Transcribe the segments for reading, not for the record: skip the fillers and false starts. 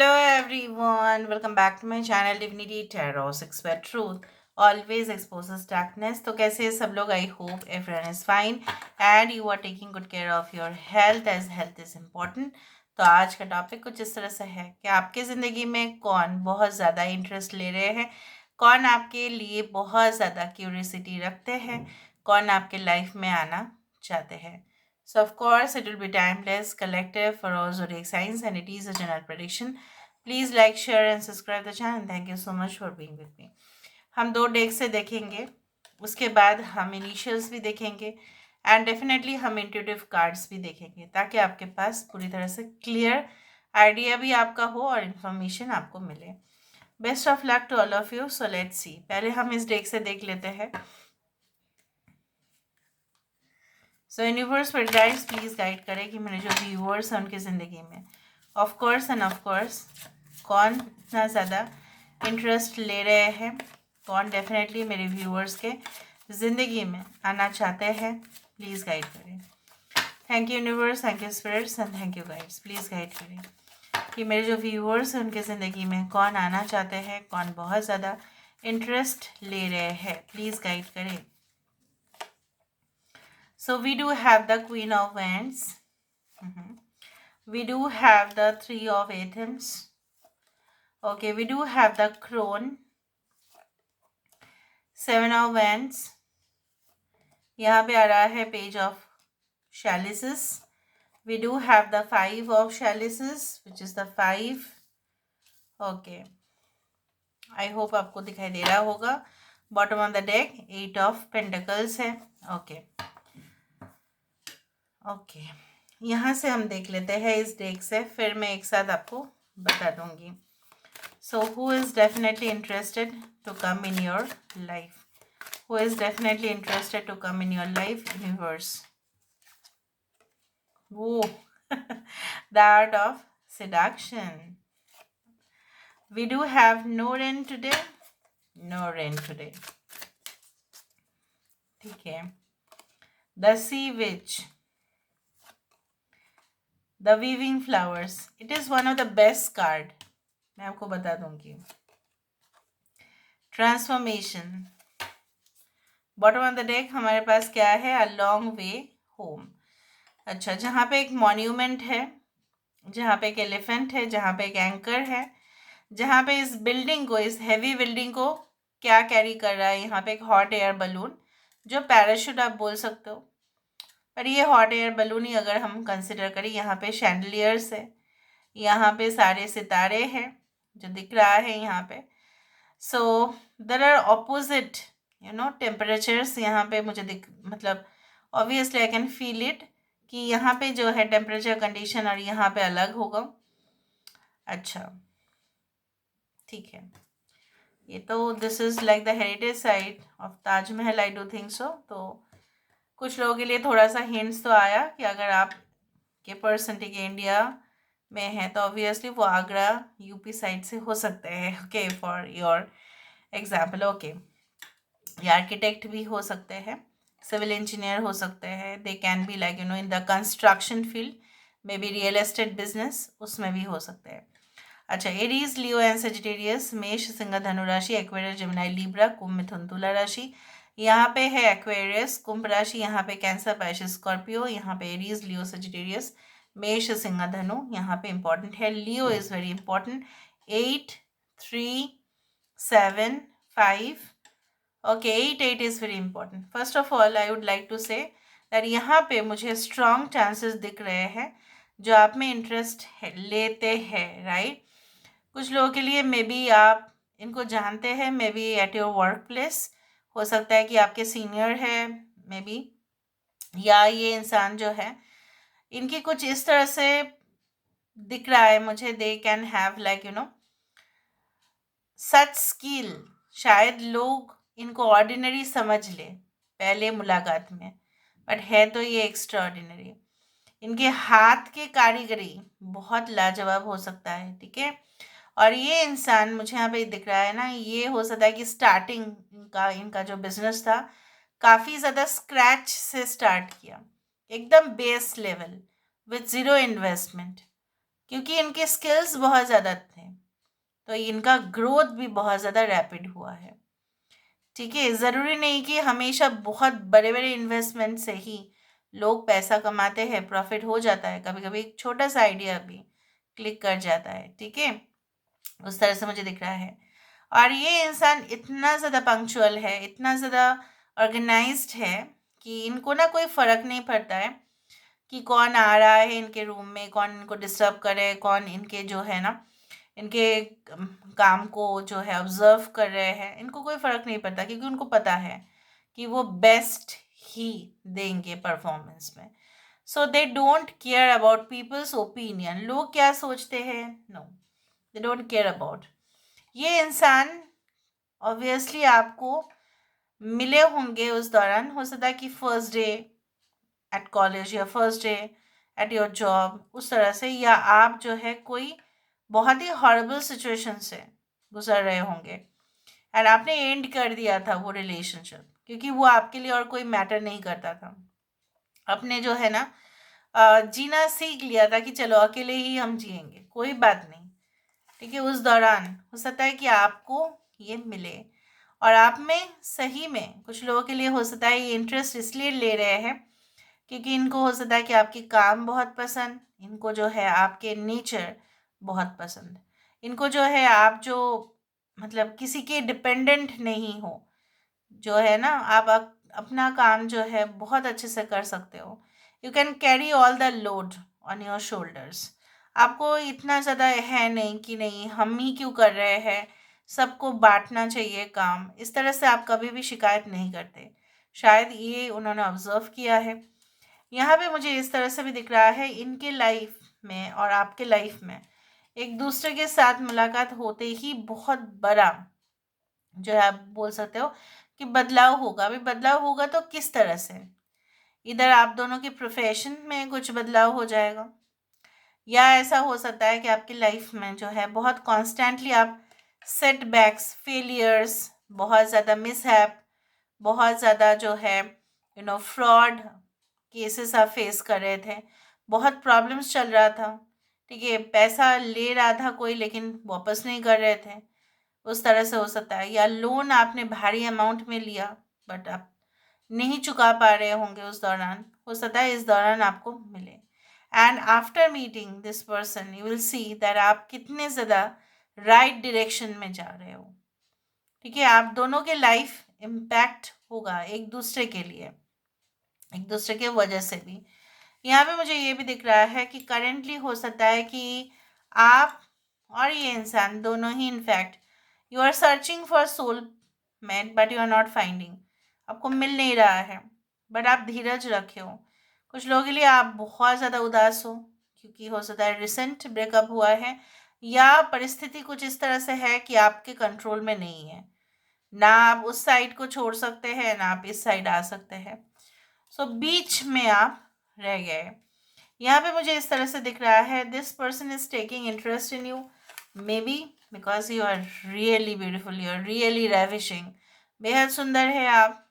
Hello everyone, welcome back to my channel Divinity Tarot 6 Word Truth always exposes darkness. तो कैसे हैं सब लोग? I hope everyone is fine and you are taking good care of your health as health is important. तो आज का topic कुछ इस तरह से है कि आपकी ज़िंदगी में कौन बहुत ज़्यादा इंटरेस्ट ले रहे हैं, कौन आपके लिए बहुत ज़्यादा क्यूरियोसिटी रखते हैं, कौन आपके लाइफ में आना चाहते हैं. So of course it will be timeless, collective for all zodiac signs and it is a general prediction. Please like, share and subscribe the channel. Thank you so much for being with me. हम दो deck से देखेंगे, उसके बाद हम initials भी देखेंगे and definitely हम इंट्यूटिव कार्ड्स भी देखेंगे ताकि आपके पास पूरी तरह से क्लियर आइडिया भी आपका हो और इन्फॉर्मेशन आपको मिले. Best of luck to all of you. So let's see. पहले हम इस डेक से देख लेते हैं. सो यूनिवर्स पर गाइड्स प्लीज़ गाइड करें कि मेरे जो व्यूअर्स हैं उनकी ज़िंदगी में of course and of course कौन इतना ज़्यादा इंटरेस्ट ले रहे हैं, कौन डेफिनेटली मेरे व्यूअर्स के ज़िंदगी में आना चाहते हैं. प्लीज़ गाइड करें. Thank you universe, thank you spirits and thank you guides. Please guide करें कि मेरे जो व्यूअर्स हैं उनके ज़िंदगी में कौन आना चाहते हैं, कौन बहुत ज़्यादा इंटरेस्ट ले रहे हैं. प्लीज़ गाइड करें. So we do have the Queen of Wands. We do have the Three of Athens. Okay, we do have the Crone. Seven of Wands. यहाँ पे आ रहा है Page of Chalices. We do have the Five of Chalices, which is the 5. Okay. I hope आपको दिखाई दे रहा होगा. Bottom of the deck, 8 of Pentacles है. Okay. Okay, यहाँ से हम देख लेते हैं इस डेक से, फिर मैं एक साथ आपको बता दूंगी. So who is definitely interested to come in your life? Who is definitely interested to come in your life? Universe. वो the art of seduction. We do have no rain today. No rain today. ठीक है. The Sea Witch. The weaving flowers. It is one of the best card, मैं आपको बता दूंगी. Transformation. Bottom of the deck हमारे पास क्या है? A long way home. अच्छा, जहाँ पे एक मॉन्यूमेंट है, जहाँ पे एक एलिफेंट है, जहाँ पे एक एंकर है, जहाँ पे इस बिल्डिंग को, इस हैवी बिल्डिंग को क्या कैरी कर रहा है? यहाँ पे एक हॉट एयर बलून, जो पैराशूट आप बोल सकते हो, पर ये हॉट एयर बलून ही अगर हम कंसिडर करें. यहाँ पे शैंडलियर्स है, यहाँ पे सारे सितारे हैं जो दिख रहा है यहाँ पे. सो देर आर ऑपोजिट टेम्परेचर्स यहाँ पे मुझे मतलब obviously I can feel it कि यहाँ पे जो है टेम्परेचर कंडीशन और यहाँ पे अलग होगा. अच्छा, ठीक है. ये तो this is like the heritage site of Taj Mahal, I do think so. तो कुछ लोगों के लिए थोड़ा सा हिंट्स तो आया कि अगर आप के पर्सन ठीक है इंडिया में है तो ऑब्वियसली वो आगरा यूपी साइड से हो सकते हैं. Okay, for your example. Okay, ये आर्किटेक्ट भी हो सकते हैं, सिविल इंजीनियर हो सकते हैं. दे can be like in the construction field, may be real estate business, उसमें भी हो सकते हैं. अच्छा, एरीज, लियो एंड सेजिटेरियस, मेष, सिंह, धनु राशि, एक्वेरियस, जेमिनी, लिब्रा, कुंभ, मिथुन, तुला राशि. यहाँ पे है एक्वेरियस, कुंभ राशि, यहाँ पे कैंसर, पाइसेस, स्कॉर्पियो, यहाँ पे एरीज, लियो, सेजिटेरियस, मेष, सिंह, धनु. यहाँ पे इंपॉर्टेंट है Leo is very important. 8, 3, 7, 5. Okay, 8 is very important. First of all I would like to say that यहाँ पे मुझे स्ट्रॉन्ग चांसेस दिख रहे हैं जो आप में इंटरेस्ट लेते हैं, राइट. कुछ लोगों के लिए मे बी आप इनको जानते हैं, may be at your work place, हो सकता है कि आपके सीनियर है मे बी, या ये इंसान जो है इनकी कुछ इस तरह से दिख रहा है मुझे. They can have like such skill. शायद लोग इनको ऑर्डिनरी समझ ले पहले मुलाकात में, बट है तो ये एक्स्ट्रा ऑर्डिनरी. इनके हाथ की कारीगरी बहुत लाजवाब हो सकता है, ठीक है. और ये इंसान मुझे यहाँ पे दिख रहा है ना, ये हो सकता है कि स्टार्टिंग का इनका जो बिजनेस था काफ़ी ज़्यादा स्क्रैच से स्टार्ट किया, एकदम base level with zero investment. क्योंकि इनके स्किल्स बहुत ज़्यादा थे, तो इनका ग्रोथ भी बहुत ज़्यादा रैपिड हुआ है। ठीक है, ज़रूरी नहीं कि हमेशा बहुत बड़े बड़े इन्वेस्टमेंट से ही लोग पैसा कमाते हैं, प्रॉफिट हो जाता है। कभी कभी एक छोटा सा आइडिया भी क्लिक कर जाता है। ठीक है, उस तरह से मुझे दिख रहा है। और ये इंसान इतना ज़्यादा पंक्चुअल है, इतना ज़्यादा ऑर्गेनाइज्ड है कि इनको ना कोई फ़र्क नहीं पड़ता है कि कौन आ रहा है इनके रूम में, कौन इनको डिस्टर्ब करे, कौन इनके जो है ना इनके काम को जो है ऑब्जर्व कर रहे हैं। इनको कोई फ़र्क नहीं पड़ता, क्योंकि उनको पता है कि वो बेस्ट ही देंगे परफॉर्मेंस में। So they don't care about people's opinion, लोग क्या सोचते हैं, no, they don't care about. ये इंसान ऑब्वियसली आपको मिले होंगे उस दौरान, हो सकता है कि फर्स्ट डे एट कॉलेज या first day at your job, उस तरह से, या आप जो है कोई बहुत ही हॉरिबल सिचुएशन से गुजर रहे होंगे एंड आपने एंड कर दिया था वो रिलेशनशिप, क्योंकि वो आपके लिए और कोई मैटर नहीं करता था। आपने जो है ना जीना सीख लिया था कि चलो अकेले ही हम जिएंगे, कोई बात नहीं। ठीक है, उस दौरान हो सकता है कि आपको ये मिले, और आप में सही में कुछ लोगों के लिए हो सकता है ये इंटरेस्ट इसलिए ले रहे हैं क्योंकि इनको हो सकता है कि आपके काम बहुत पसंद, इनको जो है आपके नेचर बहुत पसंद, इनको जो है आप जो मतलब किसी के डिपेंडेंट नहीं हो, जो है ना आप अपना काम जो है बहुत अच्छे से कर सकते हो। You can carry all the load on your shoulders. आपको इतना ज़्यादा है नहीं कि नहीं हम ही क्यों कर रहे हैं, सबको बांटना चाहिए काम, इस तरह से आप कभी भी शिकायत नहीं करते। शायद ये उन्होंने ऑब्जर्व किया है। यहाँ पे मुझे इस तरह से भी दिख रहा है इनके लाइफ में और आपके लाइफ में एक दूसरे के साथ मुलाकात होते ही बहुत बड़ा जो है आप बोल सकते हो कि बदलाव होगा। अभी बदलाव होगा तो किस तरह से, इधर आप दोनों के प्रोफेशन में कुछ बदलाव हो जाएगा, या ऐसा हो सकता है कि आपकी लाइफ में जो है बहुत कॉन्स्टेंटली आप सेटबैक्स, फेलियर्स, बहुत ज़्यादा मिसहैप, बहुत ज़्यादा जो है फ्रॉड केसेस आप फेस कर रहे थे, बहुत प्रॉब्लम्स चल रहा था। ठीक है, पैसा ले रहा था कोई लेकिन वापस नहीं कर रहे थे, उस तरह से हो सकता है। या लोन आपने भारी अमाउंट में लिया बट आप नहीं चुका पा रहे होंगे उस दौरान, हो सकता है इस दौरान आपको मिले। And after meeting this person you will see that आप कितने ज़्यादा राइट डायरेक्शन में जा रहे हो। ठीक है, आप दोनों के लाइफ इम्पैक्ट होगा एक दूसरे के लिए, एक दूसरे के वजह से भी। यहाँ पे मुझे ये भी दिख रहा है कि करेंटली हो सकता है कि आप और ये इंसान दोनों ही in fact you are searching for soul mate but you are not finding, आपको मिल नहीं रहा है, बट आप धीरज रखे हो। कुछ लोगों के लिए आप बहुत ज़्यादा उदास हो क्योंकि हो सकता है रिसेंट ब्रेकअप हुआ है, या परिस्थिति कुछ इस तरह से है कि आपके कंट्रोल में नहीं है, ना आप उस साइड को छोड़ सकते हैं ना आप इस साइड आ सकते हैं। सो बीच में आप रह गए। यहाँ पे मुझे इस तरह से दिख रहा है this person is taking interest in you, maybe because you are really beautiful, you are really ravishing, बेहद सुंदर है आप।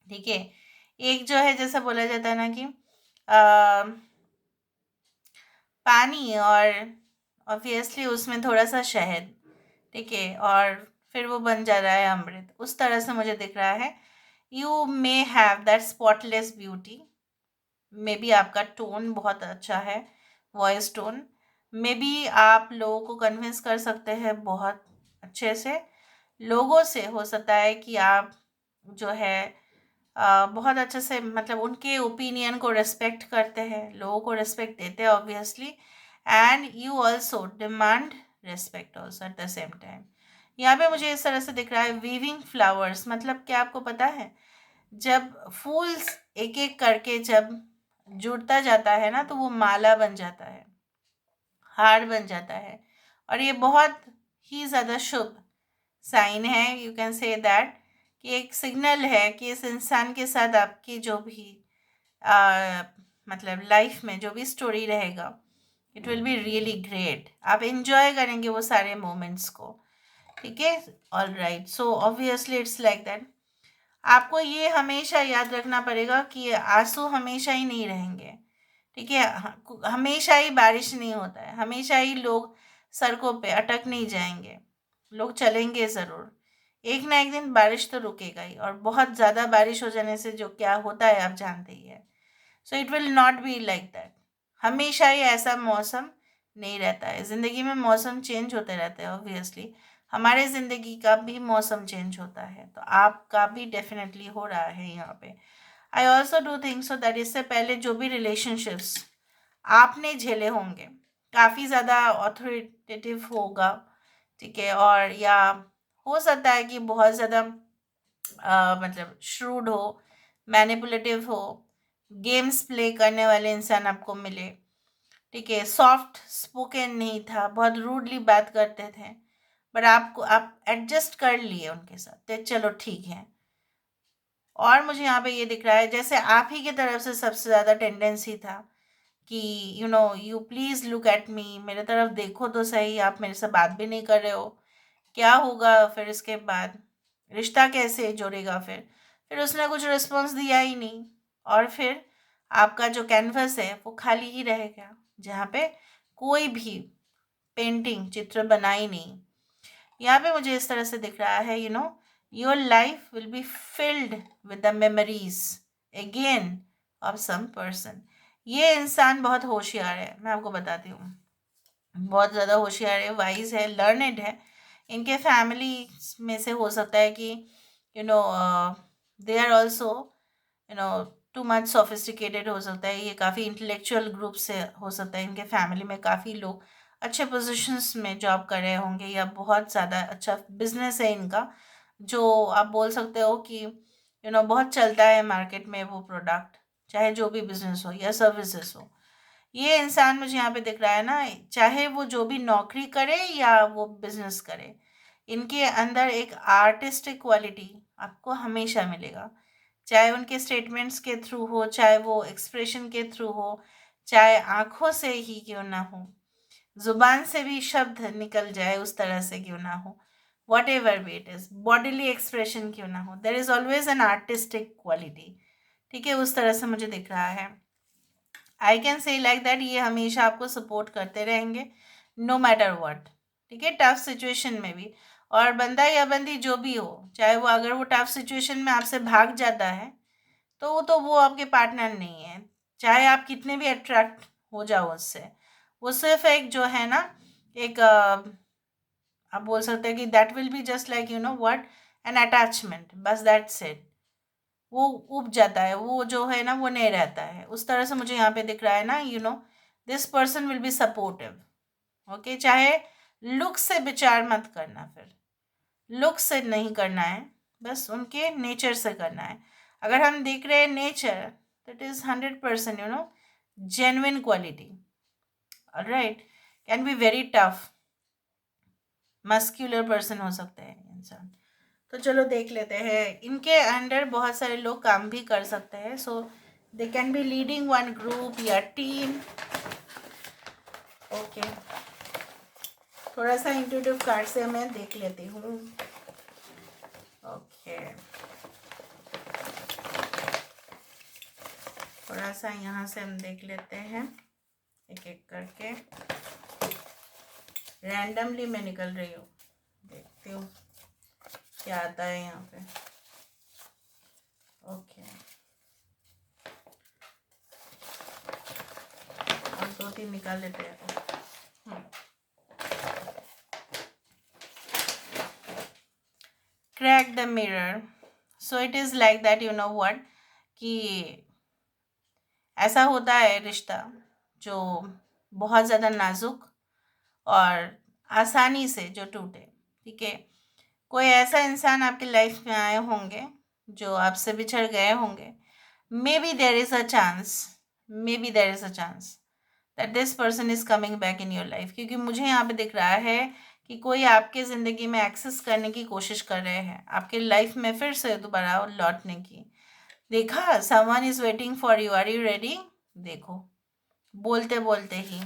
ठीक है, एक जो है जैसा बोला जाता है ना कि पानी और ऑब्वियसली उसमें थोड़ा सा शहद, ठीक है, और फिर वो बन जा रहा है अमृत, उस तरह से मुझे दिख रहा है। You may have that spotless beauty, may be आपका टोन बहुत अच्छा है, वॉइस टोन, मे बी आप लोगों को कन्विंस कर सकते हैं बहुत अच्छे से। लोगों से हो सकता है कि आप जो है बहुत अच्छे से मतलब उनके ओपिनियन को रिस्पेक्ट करते हैं, लोगों को रिस्पेक्ट देते हैं obviously, and you also demand respect also at the same time. यहाँ पे मुझे इस तरह से दिख रहा है वीविंग फ्लावर्स, मतलब क्या आपको पता है जब फूल्स एक एक करके जब जुड़ता जाता है ना तो वो माला बन जाता है, हार बन जाता है, और ये बहुत ही ज़्यादा शुभ साइन है, यू कैन से दैट, कि एक सिग्नल है कि इस इंसान के साथ आपकी जो भी मतलब लाइफ में जो भी स्टोरी रहेगा it will be really great, आप एंजॉय करेंगे वो सारे मोमेंट्स को। ठीक है, all right, so obviously it's like that. आपको ये हमेशा याद रखना पड़ेगा कि आंसू हमेशा ही नहीं रहेंगे, ठीक है। हमेशा ही बारिश नहीं होता है, हमेशा ही लोग सड़कों पे अटक नहीं जाएंगे, लोग चलेंगे ज़रूर। एक ना एक दिन बारिश तो रुकेगा ही, और बहुत ज़्यादा बारिश हो जाने से जो क्या होता है आप जानते ही है। So it will not be like that. हमेशा ही ऐसा मौसम नहीं रहता है, ज़िंदगी में मौसम चेंज होते रहते हैं ऑब्वियसली। हमारे ज़िंदगी का भी मौसम चेंज होता है, तो आपका भी डेफिनेटली हो रहा है यहाँ पे। I also do think so that इससे पहले जो भी रिलेशनशिप्स आपने झेले होंगे, काफ़ी ज़्यादा ऑथोरिटेटिव होगा, ठीक है, और या हो सकता है कि बहुत ज़्यादा मतलब श्रूड हो, मैनिपुलेटिव हो, गेम्स प्ले करने वाले इंसान आपको मिले, ठीक है, सॉफ्ट स्पोकन नहीं था, बहुत रूडली बात करते थे, बट आप एडजस्ट कर लिए उनके साथ, तो चलो ठीक है। और मुझे यहाँ पे ये दिख रहा है जैसे आप ही की तरफ से सबसे ज़्यादा टेंडेंसी था कि you please look at me, मेरे तरफ देखो तो सही, आप मेरे से बात भी नहीं कर रहे हो, क्या होगा फिर इसके बाद, रिश्ता कैसे जुड़ेगा फिर उसने कुछ रिस्पॉन्स दिया ही नहीं, और फिर आपका जो कैनवस है वो खाली ही रहेगा, जहाँ पे कोई भी पेंटिंग चित्र बना ही नहीं। यहाँ पे मुझे इस तरह से दिख रहा है, your life will be filled with the memories again of some person. ये इंसान बहुत होशियार है, मैं आपको बताती हूँ, बहुत ज़्यादा होशियार है, वाइज है, लर्नेड है। इनके फैमिली में से हो सकता है कि you know they are also you know too much sophisticated, हो सकता है ये काफ़ी इंटेलेक्चुअल ग्रुप से हो सकता है, इनके फैमिली में काफ़ी लोग अच्छे पोजीशंस में जॉब कर रहे होंगे, या बहुत ज़्यादा अच्छा बिजनेस है इनका, जो आप बोल सकते हो कि बहुत चलता है मार्केट में वो प्रोडक्ट, चाहे जो भी बिजनेस हो या सर्विसेज हो। ये इंसान मुझे यहाँ पे दिख रहा है ना, चाहे वो जो भी नौकरी करे या वो बिजनेस करे, इनके अंदर एक आर्टिस्टिक क्वालिटी आपको हमेशा मिलेगा, चाहे उनके स्टेटमेंट्स के थ्रू हो, चाहे वो एक्सप्रेशन के थ्रू हो, चाहे आंखों से ही क्यों ना हो, जुबान से भी शब्द निकल जाए उस तरह से क्यों ना हो, what ever be it is, bodily expression क्यों ना हो, there is always an artistic quality. ठीक है, उस तरह से मुझे दिख रहा है। I can say like that ये हमेशा आपको सपोर्ट करते रहेंगे नो मैटर व्हाट, ठीक है, टफ सिचुएशन में भी। और बंदा या बंदी जो भी हो, चाहे वो अगर वो टफ सिचुएशन में आपसे भाग जाता है, तो वो आपके पार्टनर नहीं है, चाहे आप कितने भी अट्रैक्ट हो जाओ उससे। वो सिर्फ एक जो है ना, एक आप बोल सकते हैं कि that will be just like what, N attachment, बस दैट्स इट। वो उब जाता है, वो जो है ना वो नहीं रहता है उस तरह से। मुझे यहाँ पे दिख रहा है ना, this person will be supportive. Okay, चाहे लुक से विचार मत करना, फिर लुक से नहीं करना है, बस उनके नेचर से करना है। अगर हम देख रहे हैं nature, that is 100% genuine quality, alright, can be very tough, muscular person हो सकते हैं इंसान। तो चलो देख लेते हैं, इनके अंडर बहुत सारे लोग काम भी कर सकते हैं, so they can be leading one group या टीम। ओके, थोड़ा सा इंट्यूटिव कार्ड से मैं देख लेती हूँ। ओके, थोड़ा सा यहाँ से हम देख लेते हैं, एक एक करके रैंडमली मैं निकल रही हूँ, देखती हूँ क्या आता है यहाँ पे। ओके, और 2-3 निकाल लेते हैं। Crack the mirror, so it is like that, what, कि ऐसा होता है रिश्ता जो बहुत ज़्यादा नाजुक और आसानी से जो टूटे, ठीक है। कोई ऐसा इंसान आपकी लाइफ में आए होंगे जो आपसे बिछड़ गए होंगे, may be there is a chance, may be there is a chance that this person is coming back in your life, क्योंकि मुझे यहाँ पे दिख रहा है कि कोई आपके ज़िंदगी में एक्सेस करने की कोशिश कर रहे हैं, आपके लाइफ में फिर से दोबारा लौटने की। देखा, someone is waiting for you, are you ready? देखो, बोलते बोलते ही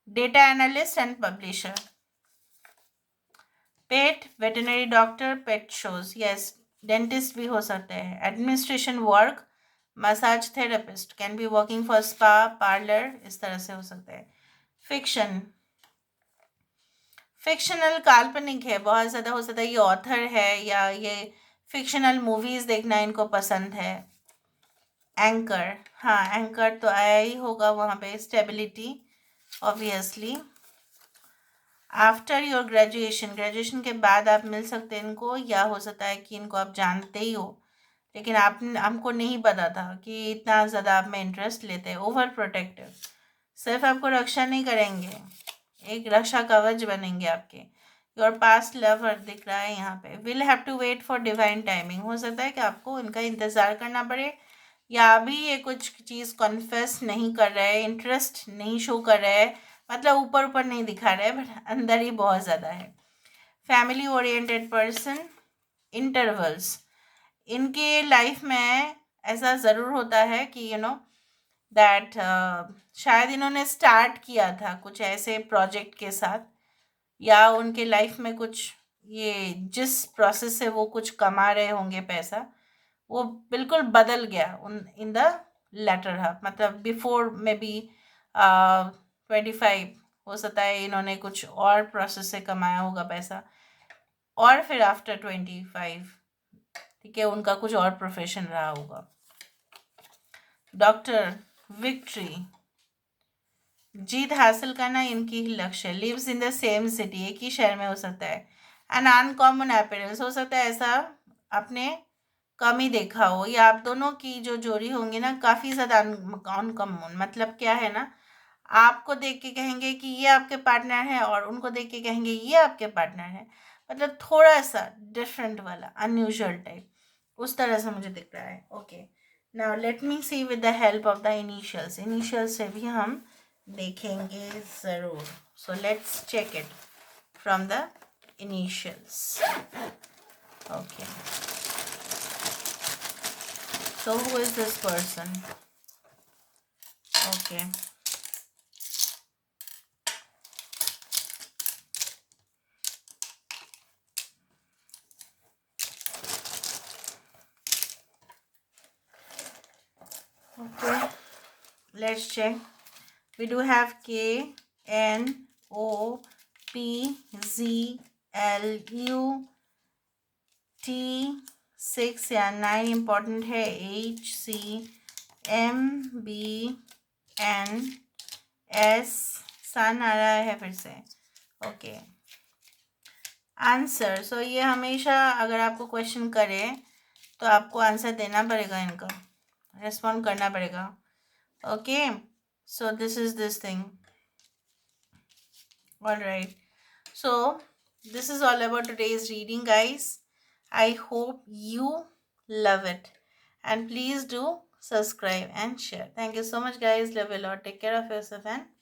data analyst and publisher, pet, veterinary doctor, pet shows, yes, dentist भी हो सकते हैं, administration work, massage therapist, can be working for spa parlour, इस तरह से हो सकता है. फिक्शन, फिक्शनल काल्पनिक है, बहुत ज़्यादा हो सकता है ये ऑथर है या ये फिक्शनल मूवीज़ देखना इनको पसंद है. एंकर, हाँ एंकर तो आया ही होगा वहाँ पे. Stability obviously. After your graduation, graduation के बाद आप मिल सकते हैं इनको, या हो सकता है कि इनको आप जानते ही हो लेकिन आप हमको नहीं पता था कि इतना ज़्यादा आप में इंटरेस्ट लेते हैं. ओवर प्रोटेक्टिव, सिर्फ आपको रक्षा नहीं करेंगे, एक रक्षा कवच बनेंगे आपके. योर पास्ट लवर दिख रहा है यहाँ पे. Will have to wait for divine timing, हो सकता है कि आपको इनका इंतज़ार करना पड़े, या अभी ये कुछ चीज़ कॉन्फेस नहीं कर रहा है, इंटरेस्ट नहीं शो कर रहा है, मतलब ऊपर ऊपर नहीं दिखा रहा है बट अंदर ही बहुत ज़्यादा है. Family oriented person. इंटरवल्स, इनके लाइफ में ऐसा ज़रूर होता है कि दैट शायद इन्होंने स्टार्ट किया था कुछ ऐसे प्रोजेक्ट के साथ, या उनके लाइफ में कुछ ये जिस प्रोसेस से वो कुछ कमा रहे होंगे पैसा, वो बिल्कुल बदल गया उन इन द लेटर हाफ. मतलब बिफोर में बी 25 हो सकता है इन्होंने कुछ और प्रोसेस से कमाया होगा पैसा, और फिर आफ्टर 25 ठीक है उनका कुछ और प्रोफेशन रहा होगा. डॉक्टर, विक्ट्री, जीत हासिल करना इनकी ही लक्ष्य है. Lives in the same city, एक ही शहर में हो सकता है. एन अनकॉमन अपीयरेंस, हो सकता है ऐसा आपने कम ही देखा हो, या आप दोनों की जो जोड़ी होंगी ना काफ़ी ज़्यादा अनकॉमन. मतलब क्या है ना, आपको देख के कहेंगे कि ये आपके पार्टनर है और उनको देख के कहेंगे ये आपके पार्टनर है. मतलब थोड़ा सा डिफरेंट वाला, अनयूजुअल टाइप, उस तरह से मुझे दिख रहा है. Okay, now let me see with the help of the initials. Initials से भी हम देखेंगे ज़रूर. So let's check it from the initials. Okay, so who is this person? Okay, okay, let's check. We do have K N O P Z L U T 6 या 9 important है. H C M B N S, सन आ रहा है फिर से. Okay, answer. सो ये हमेशा अगर आपको क्वेश्चन करे तो आपको आंसर देना पड़ेगा, इनका रेस्पॉन्ड करना पड़ेगा. Okay, so this is this thing. All right, so this is all about today's reading, guys. I hope you love it, and please do subscribe and share. Thank you so much, guys. Love you a lot. Take care of yourself and